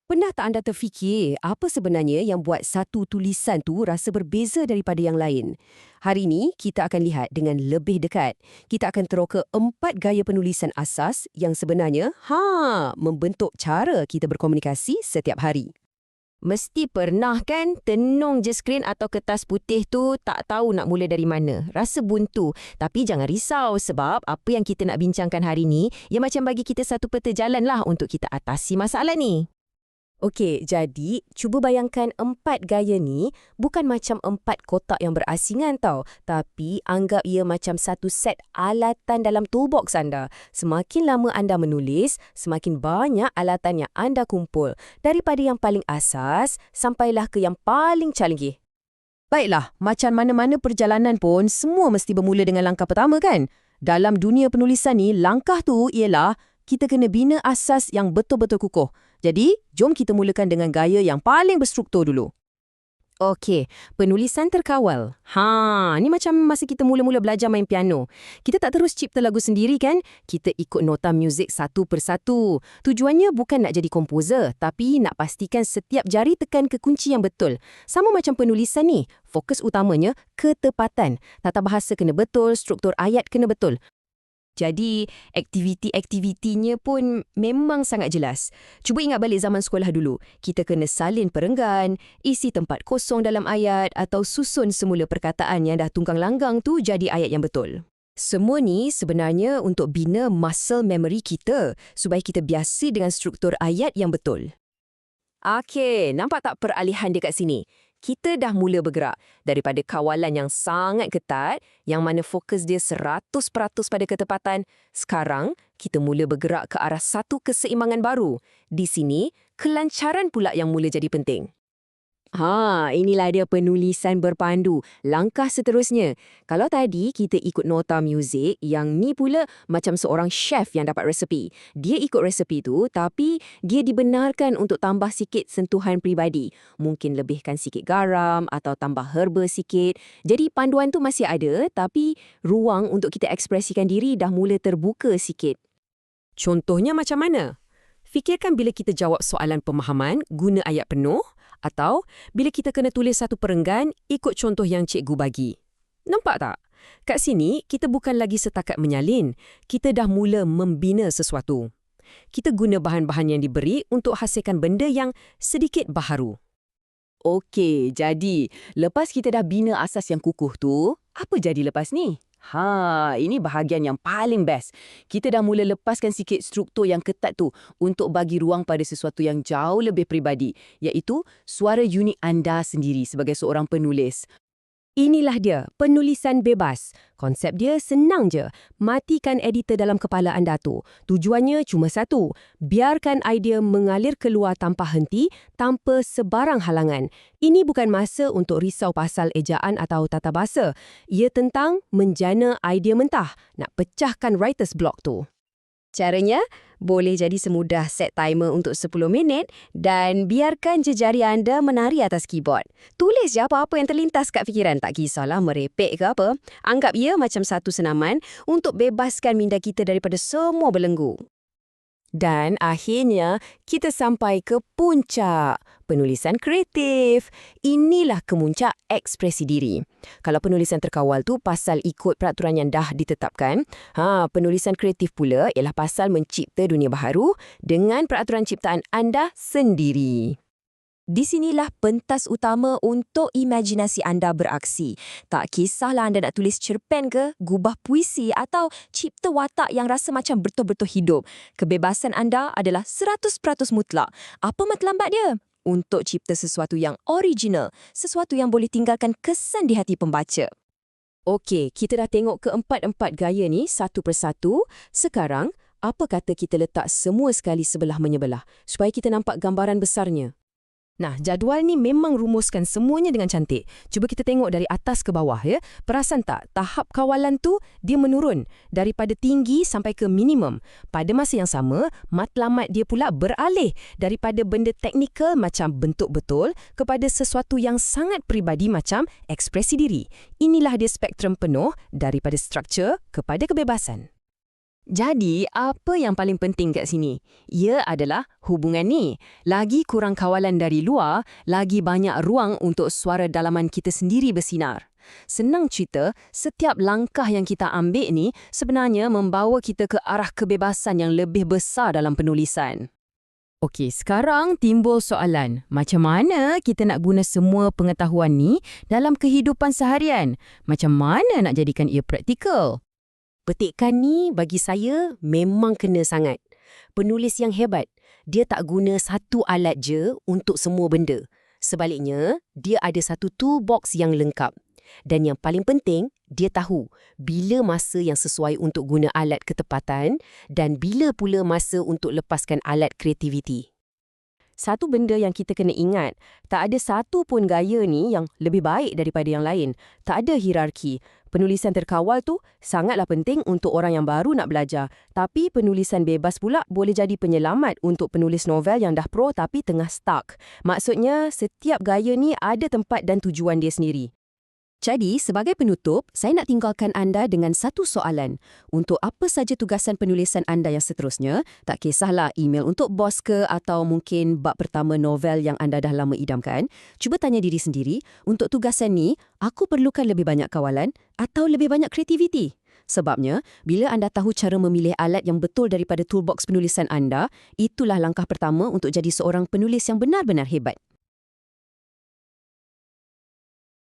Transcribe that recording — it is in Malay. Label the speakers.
Speaker 1: Pernah tak anda terfikir apa sebenarnya yang buat satu tulisan tu rasa berbeza daripada yang lain? Hari ini kita akan lihat dengan lebih dekat. Kita akan teroka 4 gaya penulisan asas yang sebenarnya membentuk cara kita berkomunikasi setiap hari.
Speaker 2: Mesti pernah kan tenung je skrin atau kertas putih tu tak tahu nak mula dari mana. Rasa buntu. Tapi jangan risau sebab apa yang kita nak bincangkan hari ni, ia macam bagi kita satu peta jalan lah untuk kita atasi masalah ni.
Speaker 1: Okey, jadi cuba bayangkan 4 gaya ni bukan macam 4 kotak yang berasingan tau. Tapi anggap ia macam satu set alatan dalam toolbox anda. Semakin lama anda menulis, semakin banyak alatan yang anda kumpul. Daripada yang paling asas, sampailah ke yang paling canggih. Baiklah, macam mana-mana perjalanan pun, semua mesti bermula dengan langkah pertama kan? Dalam dunia penulisan ni, langkah tu ialah kita kena bina asas yang betul-betul kukuh. Jadi, jom kita mulakan dengan gaya yang paling berstruktur dulu. Okey, penulisan terkawal. Ni macam masa kita mula-mula belajar main piano. Kita tak terus cipta lagu sendiri kan? Kita ikut nota muzik satu persatu. Tujuannya bukan nak jadi komposer, tapi nak pastikan setiap jari tekan ke kunci yang betul. Sama macam penulisan ni, fokus utamanya ketepatan. Tata bahasa kena betul, struktur ayat kena betul. Jadi, aktiviti-aktivitinya pun memang sangat jelas. Cuba ingat balik zaman sekolah dulu. Kita kena salin perenggan, isi tempat kosong dalam ayat atau susun semula perkataan yang dah tunggang langgang tu jadi ayat yang betul. Semua ni sebenarnya untuk bina muscle memory kita supaya kita biasa dengan struktur ayat yang betul. Okey, nampak tak peralihan dekat sini? Kita dah mula bergerak daripada kawalan yang sangat ketat, yang mana fokus dia 100% pada ketepatan. Sekarang, kita mula bergerak ke arah satu keseimbangan baru. Di sini, kelancaran pula yang mula jadi penting. Inilah dia penulisan berpandu. Langkah seterusnya. Kalau tadi kita ikut nota muzik, yang ni pula macam seorang chef yang dapat resepi. Dia ikut resepi tu, tapi dia dibenarkan untuk tambah sikit sentuhan peribadi. Mungkin lebihkan sikit garam atau tambah herba sikit. Jadi panduan tu masih ada, tapi ruang untuk kita ekspresikan diri dah mula terbuka sikit. Contohnya macam mana? Fikirkan bila kita jawab soalan pemahaman guna ayat penuh, atau bila kita kena tulis satu perenggan ikut contoh yang cikgu bagi. Nampak tak? Kat sini, kita bukan lagi setakat menyalin. Kita dah mula membina sesuatu. Kita guna bahan-bahan yang diberi untuk hasilkan benda yang sedikit baharu. Okey, jadi lepas kita dah bina asas yang kukuh tu, apa jadi lepas ni? Ini bahagian yang paling best. Kita dah mula lepaskan sikit struktur yang ketat tu untuk bagi ruang pada sesuatu yang jauh lebih peribadi, iaitu suara unik anda sendiri sebagai seorang penulis. Inilah dia, penulisan bebas. Konsep dia senang je. Matikan editor dalam kepala anda tu. Tujuannya cuma satu, biarkan idea mengalir keluar tanpa henti, tanpa sebarang halangan. Ini bukan masa untuk risau pasal ejaan atau tata bahasa. Ia tentang menjana idea mentah, nak pecahkan writer's block tu. Caranya, boleh jadi semudah set timer untuk 10 minit dan biarkan je jari anda menari atas keyboard. Tulis je apa-apa yang terlintas kat fikiran, tak kisahlah merepek ke apa. Anggap ia macam satu senaman untuk bebaskan minda kita daripada semua belenggu. Dan akhirnya, kita sampai ke puncak. Penulisan kreatif. Inilah kemuncak ekspresi diri. Kalau penulisan terkawal tu pasal ikut peraturan yang dah ditetapkan, penulisan kreatif pula ialah pasal mencipta dunia baharu dengan peraturan ciptaan anda sendiri. Di sinilah pentas utama untuk imajinasi anda beraksi. Tak kisahlah anda nak tulis cerpen ke, gubah puisi atau cipta watak yang rasa macam betul-betul hidup. Kebebasan anda adalah 100% mutlak. Apa matlamat dia? Untuk cipta sesuatu yang original, sesuatu yang boleh tinggalkan kesan di hati pembaca. Okey, kita dah tengok keempat-empat gaya ni satu persatu. Sekarang, apa kata kita letak semua sekali sebelah menyebelah supaya kita nampak gambaran besarnya? Nah, jadual ni memang rumuskan semuanya dengan cantik. Cuba kita tengok dari atas ke bawah ya. Perasan tak, tahap kawalan tu dia menurun daripada tinggi sampai ke minimum. Pada masa yang sama, matlamat dia pula beralih daripada benda teknikal macam bentuk betul kepada sesuatu yang sangat peribadi macam ekspresi diri. Inilah dia spektrum penuh daripada struktur kepada kebebasan.
Speaker 2: Jadi, apa yang paling penting kat sini? Ia adalah hubungan ni. Lagi kurang kawalan dari luar, lagi banyak ruang untuk suara dalaman kita sendiri bersinar. Senang cerita, setiap langkah yang kita ambil ni sebenarnya membawa kita ke arah kebebasan yang lebih besar dalam penulisan. Okey, sekarang timbul soalan. Macam mana kita nak guna semua pengetahuan ni dalam kehidupan seharian? Macam mana nak jadikan ia praktikal?
Speaker 1: Petikan ni bagi saya memang kena sangat. Penulis yang hebat, dia tak guna satu alat je untuk semua benda. Sebaliknya, dia ada satu toolbox yang lengkap. Dan yang paling penting, dia tahu bila masa yang sesuai untuk guna alat ketepatan dan bila pula masa untuk lepaskan alat kreativiti. Satu benda yang kita kena ingat, tak ada satu pun gaya ni yang lebih baik daripada yang lain. Tak ada hierarki. Penulisan terkawal tu sangatlah penting untuk orang yang baru nak belajar. Tapi penulisan bebas pula boleh jadi penyelamat untuk penulis novel yang dah pro tapi tengah stuck. Maksudnya, setiap gaya ni ada tempat dan tujuan dia sendiri. Jadi, sebagai penutup, saya nak tinggalkan anda dengan satu soalan. Untuk apa saja tugasan penulisan anda yang seterusnya, tak kisahlah email untuk bos ke atau mungkin bab pertama novel yang anda dah lama idamkan, cuba tanya diri sendiri, untuk tugasan ni, aku perlukan lebih banyak kawalan atau lebih banyak kreativiti? Sebabnya, bila anda tahu cara memilih alat yang betul daripada toolbox penulisan anda, itulah langkah pertama untuk jadi seorang penulis yang benar-benar hebat.